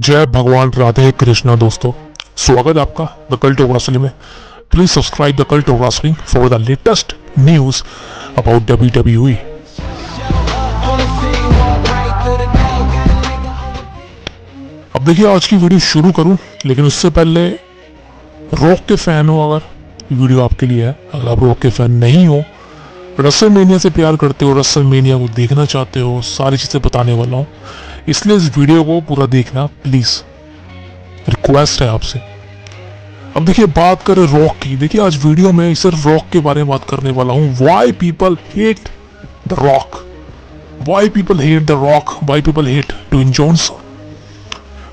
जय भगवान राधे कृष्णा दोस्तों, स्वागत है आपका द कल्ट ऑफ रेसलिंग में। Please subscribe the cult of wrestling for the latest news about WWE। अब देखिए, आज की वीडियो शुरू करूं, लेकिन उससे पहले रॉक के फैन हो अगर वीडियो आपके लिए है। अगर आप रॉक के फैन नहीं हो, रेसलमेनिया से प्यार करते हो, रेसलमेनिया को देखना चाहते हो, सारी चीज़ें बताने वाला हूँ, इसलिए इस वीडियो को पूरा देखना प्लीज़, रिक्वेस्ट है आपसे। अब देखिए, बात करें रॉक की। देखिए, आज वीडियो में सिर्फ रॉक के बारे में बात करने वाला हूँ। Why people hate the Rock, why people hate the Rock, why people hate Dwayne Johnson.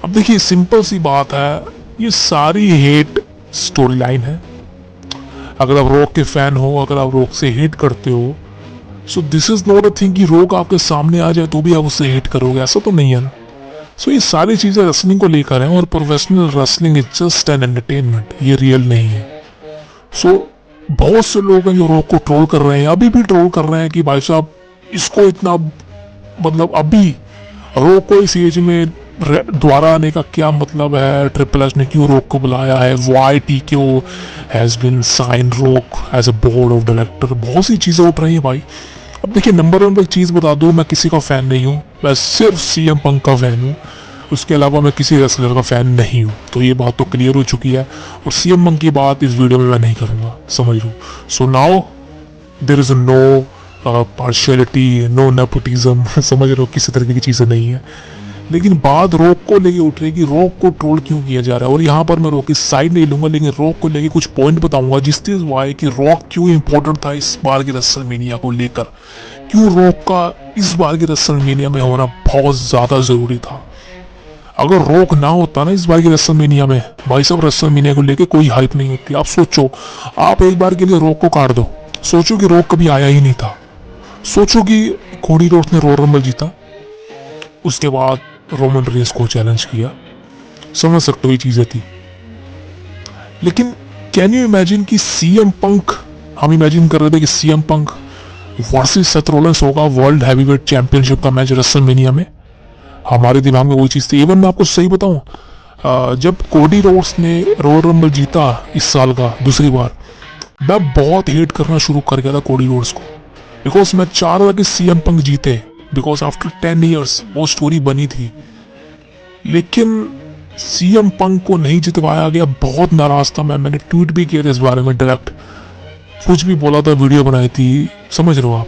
अब देखिए, सिंपल सी बात है, ये सारी हेट स्टोरी लाइन है। अगर आप रॉक के फैन हो, अगर आप रॉक से हेट करते हो, सो this is not a thing कि रॉक आपके सामने आ जाए तो भी आप उससे हेट करोगे, ऐसा तो नहीं है ना। सो ये सारी चीजें रेसलिंग को लेकर हैं, और professional wrestling is just an entertainment, ये रियल नहीं है। सो बहुत से लोग हैं जो रॉक को ट्रोल कर रहे हैं, अभी भी ट्रोल कर रहे हैं कि भाई साहब इसको इतना, मतलब अभी रॉक को इस एज में दोबारा आने का क्या मतलब है, ट्रिपल एच ने क्यों रॉक को बुलाया है, why T Q has been sign Rock as a board of director, बहुत सी चीजें उठ रही है भाई। अब देखिए, नंबर वन पर एक चीज़ बता दूं, मैं किसी का फ़ैन नहीं हूँ, मैं सिर्फ सीएम पंक का फ़ैन हूँ। उसके अलावा मैं किसी रेसलर का फ़ैन नहीं हूँ, तो ये बात तो क्लियर हो चुकी है। और सीएम पंक की बात इस वीडियो में मैं नहीं करूँगा, समझ लो। So now there is no partiality, no nepotism, समझ रहे हो, किसी तरीके की चीज़ें नहीं है। लेकिन बात रॉक को लेके उठ रही है कि रॉक को ट्रोल क्यों किया जा रहा है, और यहाँ पर मैं रॉक की साइड नहीं लूंगा, लेकिन रॉक को लेके कुछ पॉइंट बताऊंगा जिससे वाई कि रॉक क्यों इंपॉर्टेंट था इस बार की रेसलमेनिया को लेकर, क्यों रॉक का इस बार की रेसलमेनिया में होना बहुत ज्यादा जरूरी था। अगर रॉक ना होता ना इस बार की रेसलमेनिया में, भाई साहब रेसलमेनिया को लेके कोई हाइप नहीं होती। आप सोचो, आप एक बार के लिए रॉक को काट दो, सोचो कि रॉक कभी आया ही नहीं था। सोचो कि कोडी रोड्स ने रॉयल रंबल जीता, उसके बाद रोमन रेंस को चैलेंज किया, समझ सकते हो ये चीजें थी। लेकिन कैन यू इमेजिन कि सीएम पंक, हम इमेजिन कर रहे थे कि CM Punk versus Seth Rollins होगा वर्ल्ड हैवीवेट चैंपियनशिप का मैच रेसलमेनिया में। हमारे दिमाग में वही चीज थी। इवन मैं आपको सही बताऊं, जब कोडी रोड्स ने रॉयल रंबल जीता इस साल का दूसरी बार, मैं बहुत हेट करना शुरू कर गया था कोडी रोड्स को, बिकॉज मैं चाह रहा था कि सीएम पंक जीते, बिकॉज आफ्टर 10 ईयर्स वो स्टोरी बनी थी। लेकिन सीएम पंक को नहीं जितवाया गया, बहुत नाराज था मैं। मैंने ट्वीट भी किया था इस बारे में, डायरेक्ट कुछ भी बोला था, वीडियो बनाई थी, समझ रहे हो आप।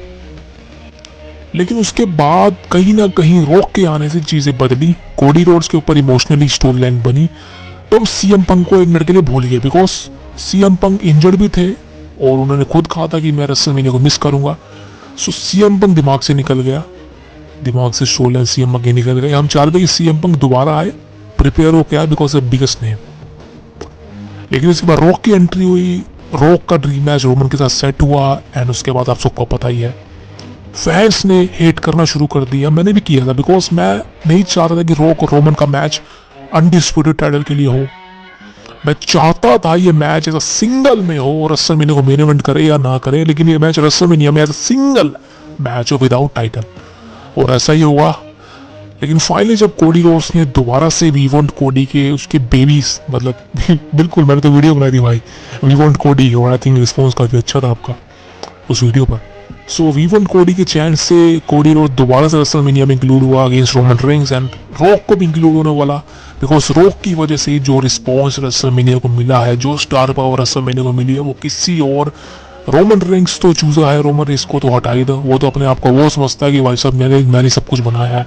लेकिन उसके बाद कहीं ना कहीं रॉक के आने से चीजें बदली, कोडी रोड्स के ऊपर इमोशनली स्टोरी लाइन बनी, तो हम सीएम पंक को एक मिनट के लिए भूल गए, बिकॉज सीएम पंक इंजर्ड भी थे और उन्होंने खुद कहा था कि मैं रेसलमेनिया को मिस करूंगा। सो सीएम पंक दिमाग से निकल गया, दिमाग से स्टोरी लाइन सीएम पंक निकल गए। हम चाह रहे थे कि सीएम पंक दोबारा आए, प्रिपेयर हो क्या, बिकॉज बिगेस्ट नेम। लेकिन उसके बाद रॉक की एंट्री हुई, रॉक का ड्रीम मैच रोमन के साथ सेट हुआ, एंड उसके बाद आप सबको पता ही है, फैंस ने हेट करना शुरू कर दिया। मैंने भी किया था, बिकॉज मैं नहीं चाहता था कि रॉक और रोमन का मैच अनडिस्प्यूटेड टाइटल के लिए हो। मैं चाहता था ये मैच ऐसा सिंगल में हो, रेसलमेनिया को मेन इवेंट करे या ना करे, लेकिन ये मैच रेसलमेनिया में ऐसा सिंगल मैच हो विदाउट टाइटल, और ऐसा ही हुआ। लेकिन फाइनली जब कोडी रोड्स ने दोबारा से वी वांट कोडी के उसके बेबीज, मतलब बिल्कुल, मैंने तो वीडियो बनाई थी भाई वी वांट कोडी, और आई थिंक रिस्पॉन्स काफी अच्छा था आपका उस वीडियो पर। सो वी वांट कोडी के चैन से कोडी रोड दोबारा से रेसलमेनिया में इंक्लूड हुआ against Roman Reigns, and rock को भी इंक्लूड होने वाला, बिकॉज रॉक की वजह से जो रिस्पॉन्स रेसलमेनिया को मिला है, जो स्टार पावर रेसलमेनिया को मिली है, वो किसी और, रोमन रेंस तो चूजा है, रोमन रेंस को तो हटा ही दो, वो तो अपने आप को वो समझता है कि भाई साहब मैंने सब कुछ बनाया है।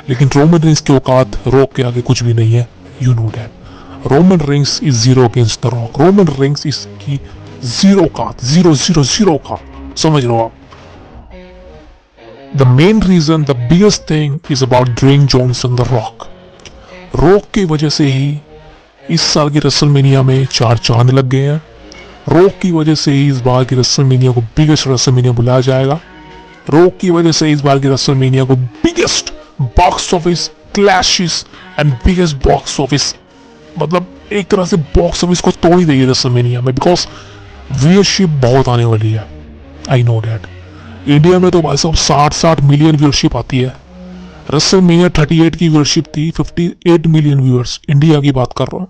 लेकिन रोमन रेंस की औकात रॉक के आगे कुछ भी नहीं है, you know that. Roman Reigns is zero against the Rock, Roman Reigns is की जीरो औकात, जीरो जीरो जीरो औकात, समझ लो आप। The main reason, the biggest thing is about Dwayne Johnson the Rock. Rock की वजह से ही इस साल की रेसलमेनिया में चार चांद लग गए हैं। रॉक की वजह से ही इस बार की रेसलमेनिया को बिगेस्ट रेसलमेनिया बुलाया जाएगा। रॉक की वजह से इस बार की रेसलमेनिया को biggest box office clashes and biggest box office, मतलब एक तरह से बॉक्स ऑफिस को तोड़ ही देगी रेसलमेनिया में, बिकॉज व्यूअरशिप बहुत आने वाली है। I know that. इंडिया में तो भाई साहब 60 मिलियन व्यूअरशिप आती है, रेसलमेनिया 38 की व्यूअरशिप थी, 58 मिलियन व्यूअर्स, इंडिया की बात कर रहा हूँ।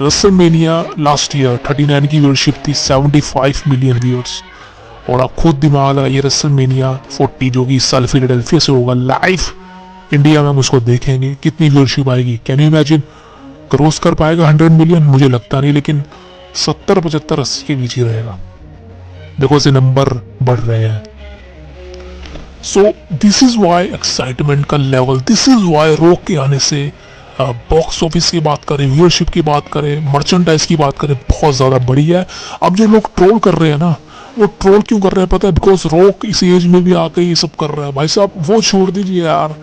रेसलमेनिया लास्ट ईयर 39 की व्यूअरशिप थी, 75 मिलियन व्यूअर्स। और आप खुद दिमाग लगाइए, रेसलमेनिया 40 जो कि इस साल फिलाडेल्फिया से होगा लाइव इंडिया में, हम उसको देखेंगे, कितनी व्यूअरशिप आएगी। Can you imagine? क्रॉस कर पाएगा 100 मिलियन? मुझे लगता नहीं, लेकिन 70, 75, 80 के बीच ही रहेगा। देखो से नंबर बढ़ रहे हैं। So this is why excitement का level, this is why Rock के आने से बॉक्स ऑफिस की बात करें, व्यूअरशिप की बात करें, मर्चेंडाइज की बात करें, बहुत ज़्यादा बड़ी है। अब जो लोग ट्रोल कर रहे हैं ना, वो ट्रोल क्यों कर रहे हैं पता है? बिकॉज रॉक इस एज में भी आके ये सब कर रहा है। भाई साहब वो छोड़ दीजिए यार,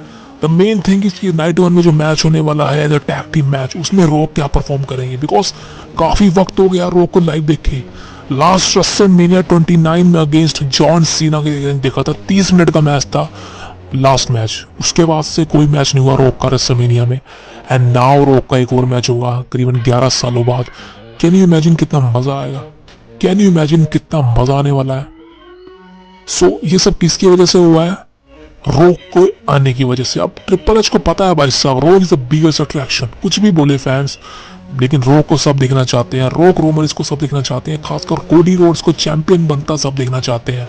द मेन थिंग इज कि नाइट 1 में जो मैच होने वाला है, द टैग टीम मैच, उसमें रॉक क्या परफॉर्म करेंगे। बिकॉज काफ़ी वक्त हो गया रॉक को लाइव देखे। लास्ट रेसलमेनिया 29 में अगेंस्ट जॉन सीना के देखा था, 30 मिनट का मैच था लास्ट मैच। उसके बाद से कोई मैच नहीं हुआ रॉक का रेसलमेनिया में। एंड नाउ रॉक का एक और मैच होगा करीबन 11 सालों बाद। कैन यू इमेजिन कितना मजा आएगा? कैन यू इमेजिन कितना मजा आने वाला है? सो ये सब किसकी वजह से हुआ है? रॉक को आने की वजह से। अब ट्रिपल एच को पता है भाई साहब, rock is the biggest attraction. कुछ भी बोले फैंस, लेकिन रॉक को सब देखना चाहते हैं, रॉक रोमन को सब देखना चाहते हैं, खासकर कोडी रोड्स को चैंपियन बनता सब देखना चाहते हैं।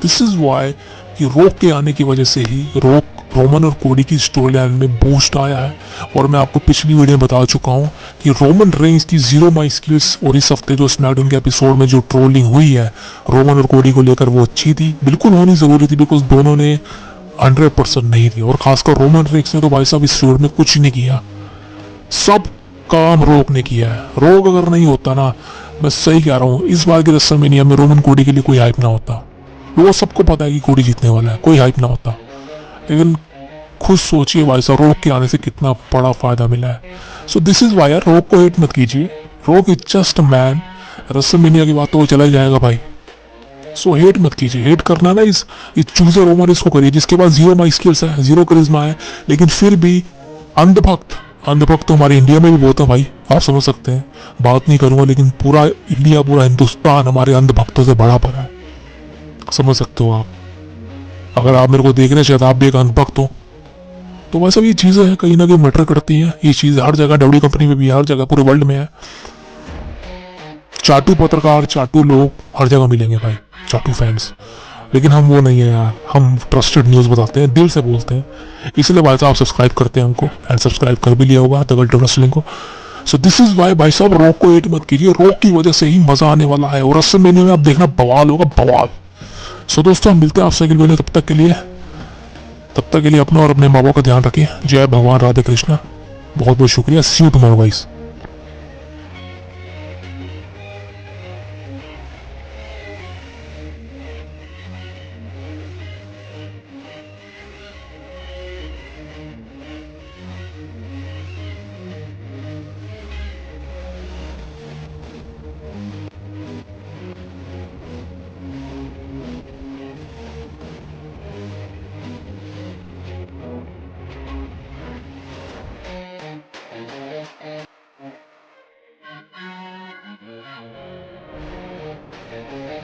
दिस इज वाई कि रॉक के आने की वजह से ही रॉक, रोमन और कोडी की स्टोरी लाइन में बूस्ट आया है। और मैं आपको पिछली वीडियो में बता चुका हूँ कि रोमन रेंज की जीरो माई स्किल्स, और इस हफ्ते जो स्मैकडाउन के एपिसोड में जो ट्रोलिंग हुई है रोमन और कोडी को लेकर, वो अच्छी थी, बिल्कुल होनी जरूरी थी। बिकॉज दोनों ने 100% नहीं थी, और खासकर रोमन रेंज ने तो भाई साहब इस फील्ड में कुछ नहीं किया, सब काम रॉक ने किया है। रॉक अगर नहीं होता ना, मैं सही कह रहा हूँ, इस बार के रेसलमेनिया में रोमन कोडी के लिए कोई हाइप ना होता। वो सबको पता है कि कोडी जीतने वाला है, कोई हाइप ना होता। लेकिन खुद सोचिए भाई साहब, रॉक के आने से कितना बड़ा फायदा मिला है। So this is why, Rock को हेट मत कीजिए, Rock is just man. WrestleMania की बात तो चला ही जाएगा भाई। सो हेट मत कीजिए, हेट करना ना इस चूजे रोमन इसको करिए जिसके पास जीरो माई स्किल्स है, जीरो करिश्मा है, लेकिन फिर भी अंधभक्त तो हमारे इंडिया में भी बहुत है भाई, आप समझ सकते हैं। बात नहीं करूंगा, लेकिन पूरा इंडिया, पूरा हिंदुस्तान हमारे अंधभक्तों से भरा पड़ा है, समझ सकते हो आप। अगर आप मेरे को देखने चाहिए, आप भी एक अंधभक्त हो, तो वैसे ये चीज़ें हैं कहीं ना कहीं मैटर करती हैं। ये चीज़ हर जगह, डब्ल्यू कंपनी में भी, हर जगह पूरे वर्ल्ड में है। चाटू पत्रकार, चाटू लोग हर जगह मिलेंगे भाई, चाटू फैंस। लेकिन हम वो नहीं है यार, हम ट्रस्टेड न्यूज़ बताते हैं, दिल से बोलते हैं। इसलिए भाई साहब सब्सक्राइब करते हैं हमको, एंड सब्सक्राइब कर भी लिया होगा द कल्ट ऑफ रेसलिंग को। सो दिस इज वाई भाई साहब, रॉक को हेट मत कीजिए, रॉक की वजह से ही मजा आने वाला है। और रेसलमेनिया में आप देखना बवाल होगा, बवाल। सो दोस्तों, हम मिलते हैं आपसे अगली वीडियो। तब तक के लिए अपना और अपने माँ बाप का ध्यान रखिए। जय भगवान राधे कृष्णा। बहुत बहुत शुक्रिया। सी यू टुमारो गाइस।